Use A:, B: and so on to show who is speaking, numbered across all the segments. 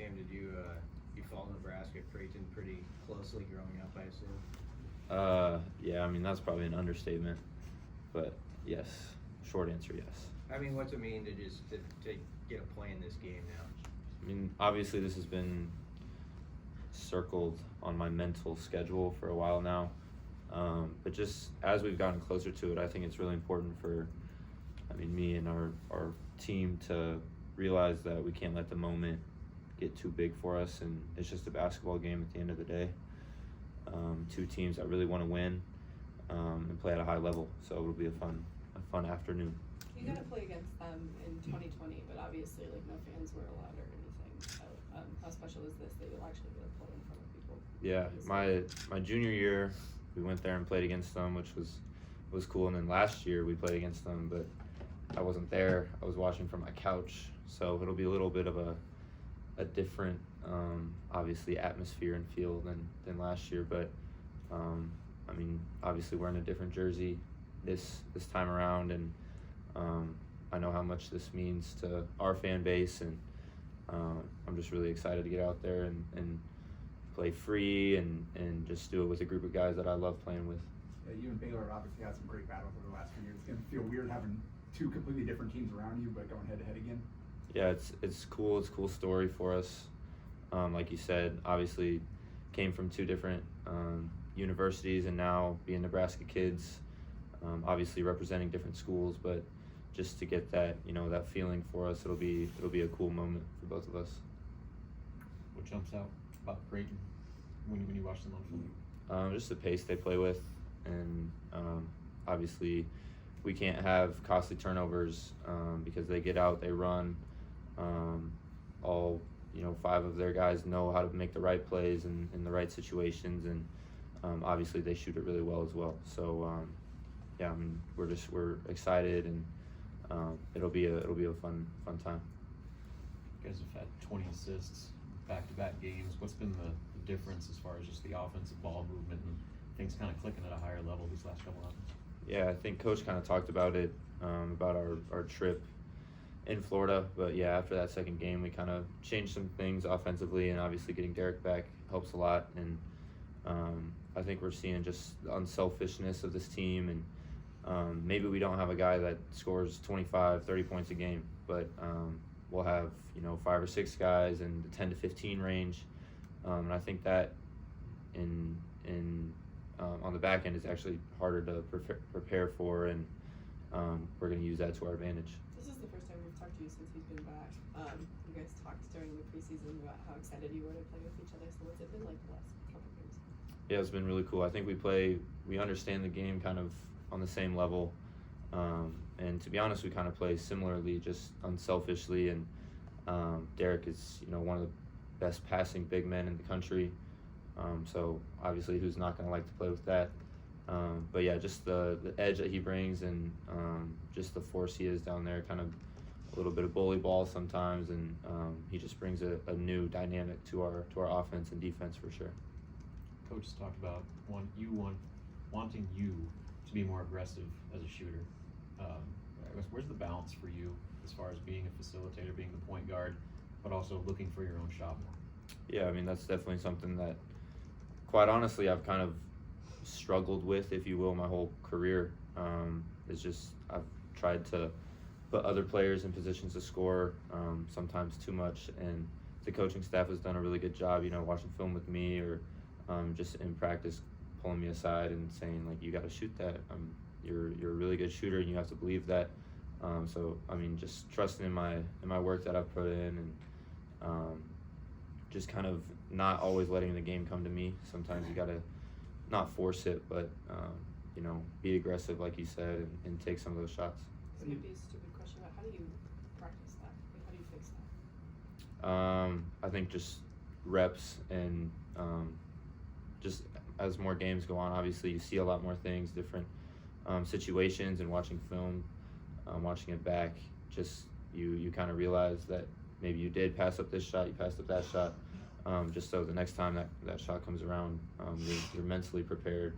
A: game, did you follow Nebraska Creighton pretty closely growing up, I assume?
B: Yeah, I mean, that's probably an understatement, but yes, short answer, yes.
A: I mean, what's it mean to get a play in this game now?
B: I mean, obviously this has been circled on my mental schedule for a while now, but just as we've gotten closer to it, I think it's really important for, me and our team to realize that we can't let the moment get too big for us, and it's just a basketball game at the end of the day. Two teams that really want to win and play at a high level, so it'll be a fun afternoon.
C: You got to play against them in 2020, but obviously, like, no fans were allowed or anything. So, how special is this that you'll actually get to play in front of people?
B: Yeah, my junior year, we went there and played against them, which was cool. And then last year we played against them, but I wasn't there. I was watching from my couch, so it'll be a little bit of a different, obviously, atmosphere and feel than last year. But obviously we're in a different jersey this time around, and I know how much this means to our fan base, and I'm just really excited to get out there and play free and just do it with a group of guys that I love playing with.
D: Yeah, you and Baylor obviously had some great battles over the last few years. It's going to feel weird having two completely different teams around you, but going head to head again.
B: Yeah, it's cool. It's a cool story for us. Like you said, obviously came from two different universities, and now being Nebraska kids, obviously representing different schools, but just to get that, that feeling for us, it'll be a cool moment for both of us.
E: What jumps out about Creighton when you watch them on film?
B: Just the pace they play with, and obviously we can't have costly turnovers because they get out, they run. All 5 of their guys know how to make the right plays in the right situations, and obviously they shoot it really well as well. So yeah, we're excited, and it'll be a fun time.
E: You guys have had 20 assists back-to-back games. What's been the difference as far as just the offensive ball movement and things kind of clicking at a higher level these last couple of months?
B: Yeah, I think Coach kind of talked about it, about our trip in Florida. But yeah, after that second game, we kind of changed some things offensively, and obviously getting Derek back helps a lot. And I think we're seeing just the unselfishness of this team, and maybe we don't have a guy that scores 25, 30 points a game, but we'll have 5 or 6 guys in the 10 to 15 range, and I think that on the back end is actually harder to prepare for, and we're going to use that to our advantage.
C: This is the first time we've talked to you since he's been back. You guys talked during the preseason about how excited you were to play with each other. So what's it been like the last couple of games?
B: Yeah, it's been really cool. I think we understand the game kind of on the same level, and to be honest, we kind of play similarly, just unselfishly. And Derek is one of the best passing big men in the country, so obviously who's not going to like to play with that. But yeah, just the edge that he brings, and just the force he is down there, kind of a little bit of bully ball sometimes, and he just brings a new dynamic to our offense and defense for sure.
E: Coach has talked about wanting you to be more aggressive as a shooter. I guess where's the balance for you as far as being a facilitator, being the point guard, but also looking for your own shot more?
B: Yeah, that's definitely something that, quite honestly, I've kind of struggled with, if you will, my whole career. It's just I've tried to put other players in positions to score, sometimes too much, and the coaching staff has done a really good job, watching film with me, or just in practice pulling me aside and saying, like, you got to shoot that. You're a really good shooter, and you have to believe that. So just trusting in my work that I've put in, and just kind of not always letting the game come to me. Sometimes you got to not force it, but be aggressive, like you said, and take some of those shots.
C: This might be a stupid question, but how do you practice that? Like, how do you fix that?
B: I think just reps, and just as more games go on, obviously you see a lot more things, different situations, and watching film, watching it back, just you kind of realize that maybe you did pass up this shot, you passed up that shot, just so the next time that shot comes around, you're mentally prepared,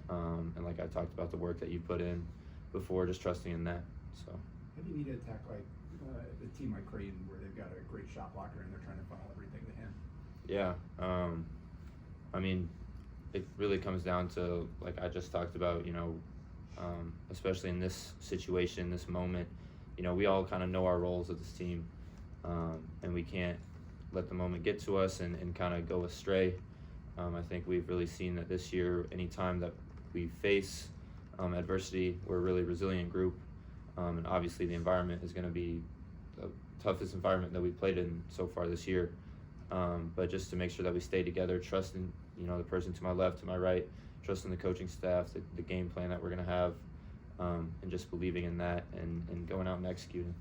B: and like I talked about, the work that you put in before, just trusting in that. So
D: How do you need to attack like a team like Creighton, where they've got a great shot blocker and they're trying to funnel everything to
B: Yeah. I mean, it really comes down to, like I just talked about, especially in this situation, this moment, we all kind of know our roles of this team, and we can't let the moment get to us and kind of go astray. I think we've really seen that this year, anytime that we face adversity, we're a really resilient group, and obviously the environment is going to be the toughest environment that we've played in so far this year. But just to make sure that we stay together, trusting, the person to my left, to my right, trusting the coaching staff, the game plan that we're going to have, and just believing in that and going out and executing.